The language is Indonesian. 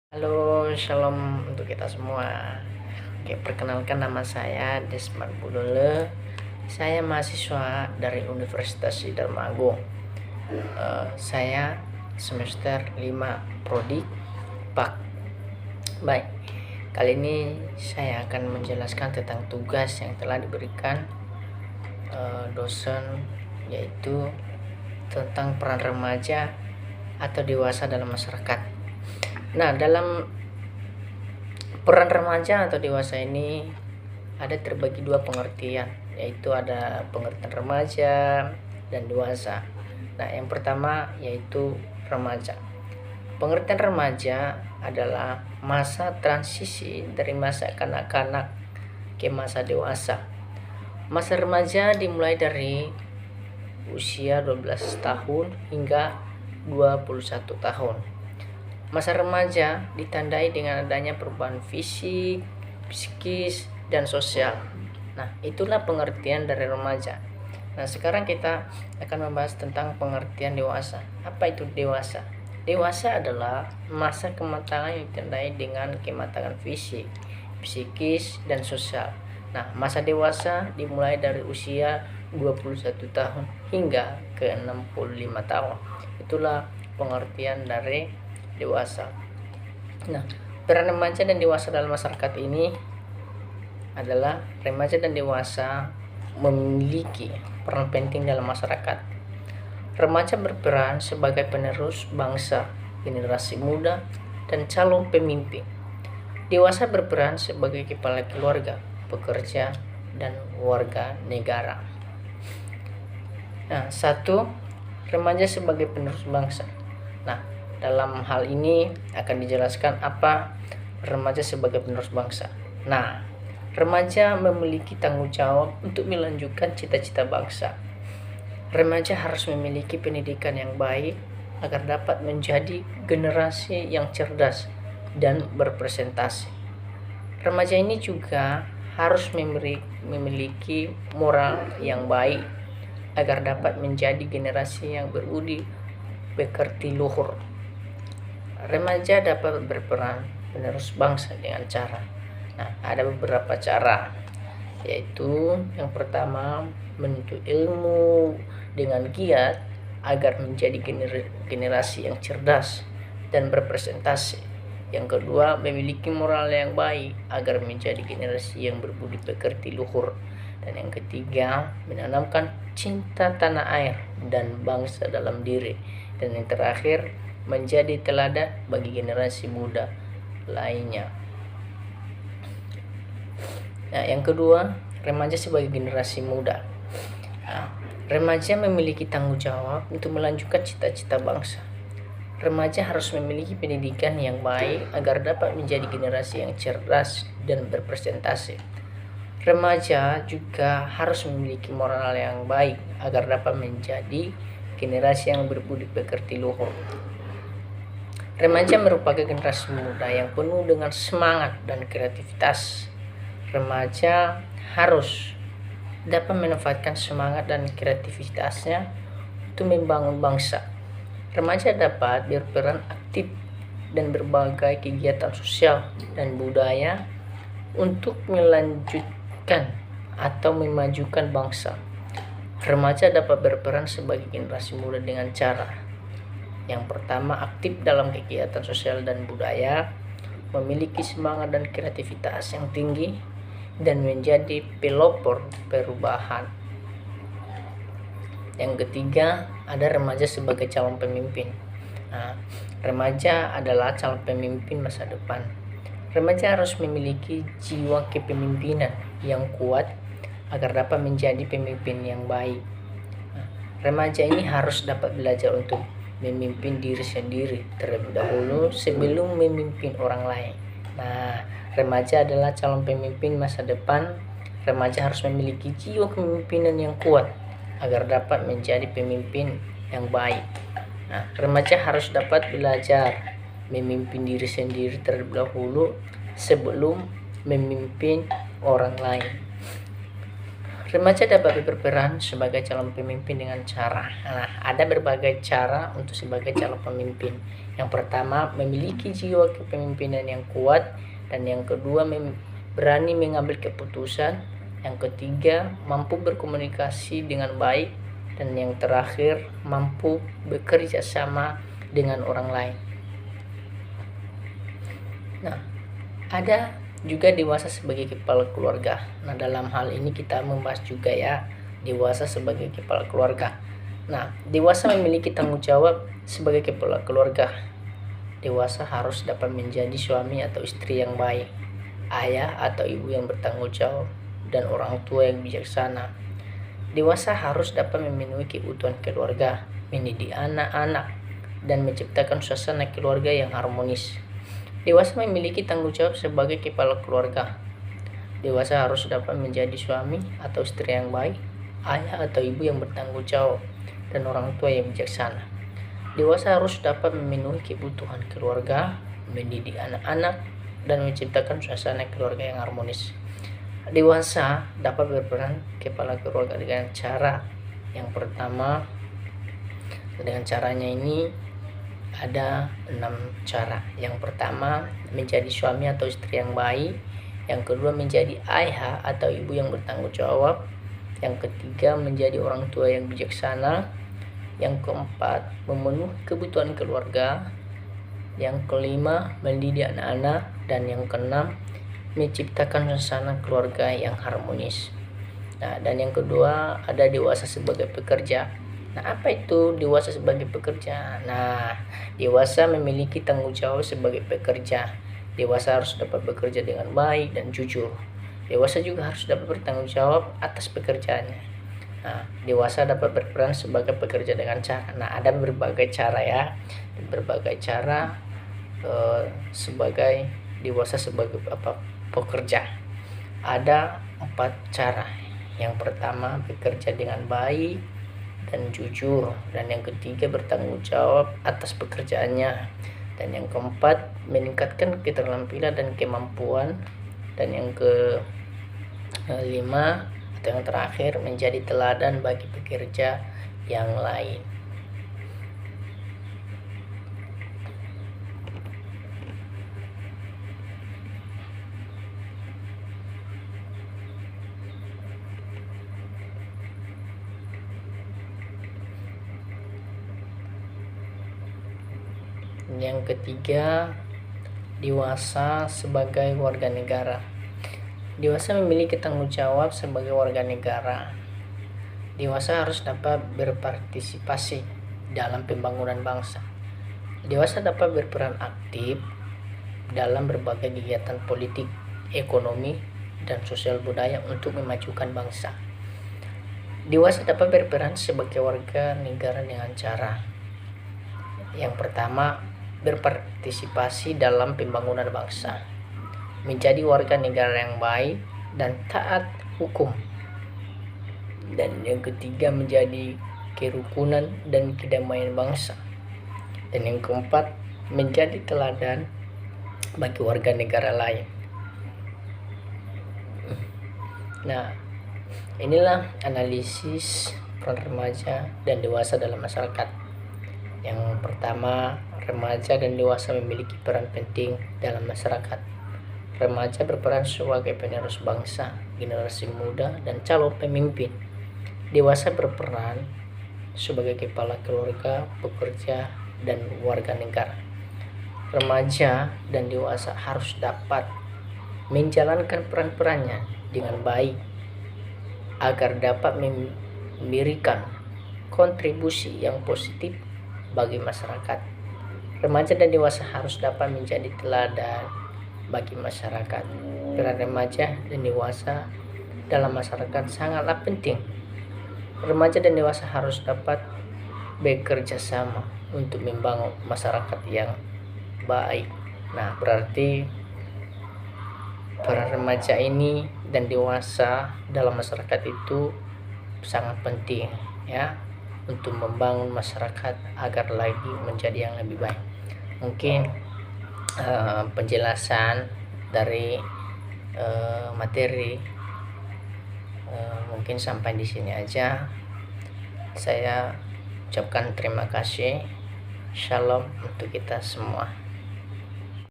Halo, shalom untuk kita semua. Oke, perkenalkan nama saya Desmond Budole. Saya mahasiswa dari Universitas Dharma Agung. Saya semester 5 Prodi PAK. Baik, kali ini saya akan menjelaskan tentang tugas yang telah diberikan dosen, yaitu tentang peran remaja atau dewasa dalam masyarakat. Nah, dalam peran remaja atau dewasa ini ada terbagi dua pengertian, yaitu ada pengertian remaja dan dewasa. Nah, yang pertama yaitu remaja. Pengertian remaja adalah masa transisi dari masa kanak-kanak ke masa dewasa. Masa remaja dimulai dari usia 12 tahun hingga 21 tahun. Masa remaja ditandai dengan adanya perubahan fisik, psikis, dan sosial. Nah, itulah pengertian dari remaja. Nah, sekarang kita akan membahas tentang pengertian dewasa. Apa itu dewasa? Dewasa adalah masa kematangan yang ditandai dengan kematangan fisik, psikis, dan sosial. Nah, masa dewasa dimulai dari usia 21 tahun hingga ke 65 tahun. Itulah pengertian dari dewasa. Nah, peran remaja dan dewasa dalam masyarakat ini adalah remaja dan dewasa memiliki peran penting dalam masyarakat. Remaja berperan sebagai penerus bangsa, generasi muda, dan calon pemimpin. Dewasa berperan sebagai kepala keluarga, pekerja, dan warga negara. Nah, satu, remaja sebagai penerus bangsa. Nah, dalam hal ini akan dijelaskan apa remaja sebagai penerus bangsa. Nah, remaja memiliki tanggung jawab untuk melanjutkan cita-cita bangsa. Remaja harus memiliki pendidikan yang baik agar dapat menjadi generasi yang cerdas dan berprestasi. Remaja ini juga harus memiliki moral yang baik agar dapat menjadi generasi yang berbudi pekerti luhur. Remaja dapat berperan penerus bangsa dengan cara. Nah, ada beberapa cara, yaitu yang pertama menuntut ilmu dengan giat agar menjadi generasi yang cerdas dan berprestasi. Yang kedua, memiliki moral yang baik agar menjadi generasi yang berbudi pekerti luhur. Dan yang ketiga, menanamkan cinta tanah air dan bangsa dalam diri. Dan yang terakhir, menjadi teladan bagi generasi muda lainnya. Nah, yang kedua, remaja sebagai generasi muda. Nah, remaja memiliki tanggung jawab untuk melanjutkan cita-cita bangsa. Remaja harus memiliki pendidikan yang baik agar dapat menjadi generasi yang cerdas dan berprestasi. Remaja juga harus memiliki moral yang baik agar dapat menjadi generasi yang berbudi pekerti luhur. Remaja merupakan generasi muda yang penuh dengan semangat dan kreativitas. Remaja harus dapat memanfaatkan semangat dan kreativitasnya untuk membangun bangsa. Remaja dapat berperan aktif dan berbagai kegiatan sosial dan budaya untuk melanjutkan atau memajukan bangsa. Remaja dapat berperan sebagai generasi muda dengan cara: yang pertama, aktif dalam kegiatan sosial dan budaya, memiliki semangat dan kreativitas yang tinggi, dan menjadi pelopor perubahan. Yang ketiga, ada remaja sebagai calon pemimpin. Nah, remaja adalah calon pemimpin masa depan. Remaja harus memiliki jiwa kepemimpinan yang kuat agar dapat menjadi pemimpin yang baik. Nah, remaja ini harus dapat belajar untuk memimpin diri sendiri terlebih dahulu sebelum memimpin orang lain. Nah, remaja adalah calon pemimpin masa depan. Remaja harus memiliki jiwa kepemimpinan yang kuat agar dapat menjadi pemimpin yang baik. Nah, remaja harus dapat belajar memimpin diri sendiri terlebih dahulu sebelum memimpin orang lain. Remaja dapat berperan sebagai calon pemimpin dengan cara. Nah, ada berbagai cara untuk sebagai calon pemimpin. Yang pertama, memiliki jiwa kepemimpinan yang kuat, dan yang kedua, berani mengambil keputusan. Yang ketiga, mampu berkomunikasi dengan baik, dan yang terakhir, mampu bekerja sama dengan orang lain. Nah, ada juga dewasa sebagai kepala keluarga. Nah, dalam hal ini kita membahas juga ya, dewasa sebagai kepala keluarga. Nah, dewasa memiliki tanggung jawab sebagai kepala keluarga. Dewasa harus dapat menjadi suami atau istri yang baik, ayah atau ibu yang bertanggung jawab, dan orang tua yang bijaksana. Dewasa harus dapat memenuhi kebutuhan keluarga, mendidik anak-anak, dan menciptakan suasana keluarga yang harmonis. Dewasa memiliki tanggung jawab sebagai kepala keluarga. Dewasa harus dapat menjadi suami atau istri yang baik, ayah atau ibu yang bertanggung jawab, dan orang tua yang bijaksana. Dewasa harus dapat memenuhi kebutuhan keluarga, mendidik anak-anak, dan menciptakan suasana keluarga yang harmonis. Dewasa dapat berperan kepala keluarga dengan cara yang pertama. Dengan caranya ini ada 6 cara. Yang pertama, menjadi suami atau istri yang baik. Yang kedua, menjadi ayah atau ibu yang bertanggung jawab. Yang ketiga, menjadi orang tua yang bijaksana. Yang keempat, memenuhi kebutuhan keluarga. Yang kelima, mendidik anak-anak. Dan yang keenam, menciptakan suasana keluarga yang harmonis. Nah, dan yang kedua, ada dewasa sebagai pekerja. Nah, apa itu dewasa sebagai pekerja? Nah, dewasa memiliki tanggung jawab sebagai pekerja. Dewasa harus dapat bekerja dengan baik dan jujur. Dewasa juga harus dapat bertanggung jawab atas pekerjaannya. Nah, dewasa dapat berperan sebagai pekerja dengan cara. Nah, ada berbagai cara ya. Berbagai cara sebagai dewasa sebagai pekerja. Ada 4 cara. Yang pertama, bekerja dengan baik dan jujur, dan yang ketiga, bertanggung jawab atas pekerjaannya, dan yang keempat, meningkatkan keterampilan dan kemampuan, dan yang kelima atau yang terakhir, menjadi teladan bagi pekerja yang lain. Yang ketiga, dewasa sebagai warga negara. Dewasa memiliki tanggung jawab sebagai warga negara. Dewasa harus dapat berpartisipasi dalam pembangunan bangsa. Dewasa dapat berperan aktif dalam berbagai kegiatan politik, ekonomi, dan sosial budaya untuk memajukan bangsa. Dewasa dapat berperan sebagai warga negara dengan cara yang pertama, berpartisipasi dalam pembangunan bangsa, menjadi warga negara yang baik dan taat hukum, dan yang ketiga, menjadi kerukunan dan kedamaian bangsa, dan yang keempat, menjadi teladan bagi warga negara lain. Nah, inilah analisis peran remaja dan dewasa dalam masyarakat. Yang pertama, remaja dan dewasa memiliki peran penting dalam masyarakat. Remaja berperan sebagai penerus bangsa, generasi muda, dan calon pemimpin. Dewasa berperan sebagai kepala keluarga, pekerja, dan warga negara. Remaja dan dewasa harus dapat menjalankan peran-perannya dengan baik agar dapat memberikan kontribusi yang positif bagi masyarakat. Remaja dan dewasa harus dapat menjadi teladan bagi masyarakat. Peran remaja dan dewasa dalam masyarakat sangatlah penting. Remaja dan dewasa harus dapat bekerja sama untuk membangun masyarakat yang baik. Nah, berarti peran remaja ini dan dewasa dalam masyarakat itu sangat penting ya, untuk membangun masyarakat agar lagi menjadi yang lebih baik. Mungkin penjelasan dari materi mungkin sampai di sini aja. Saya ucapkan terima kasih. Shalom untuk kita semua.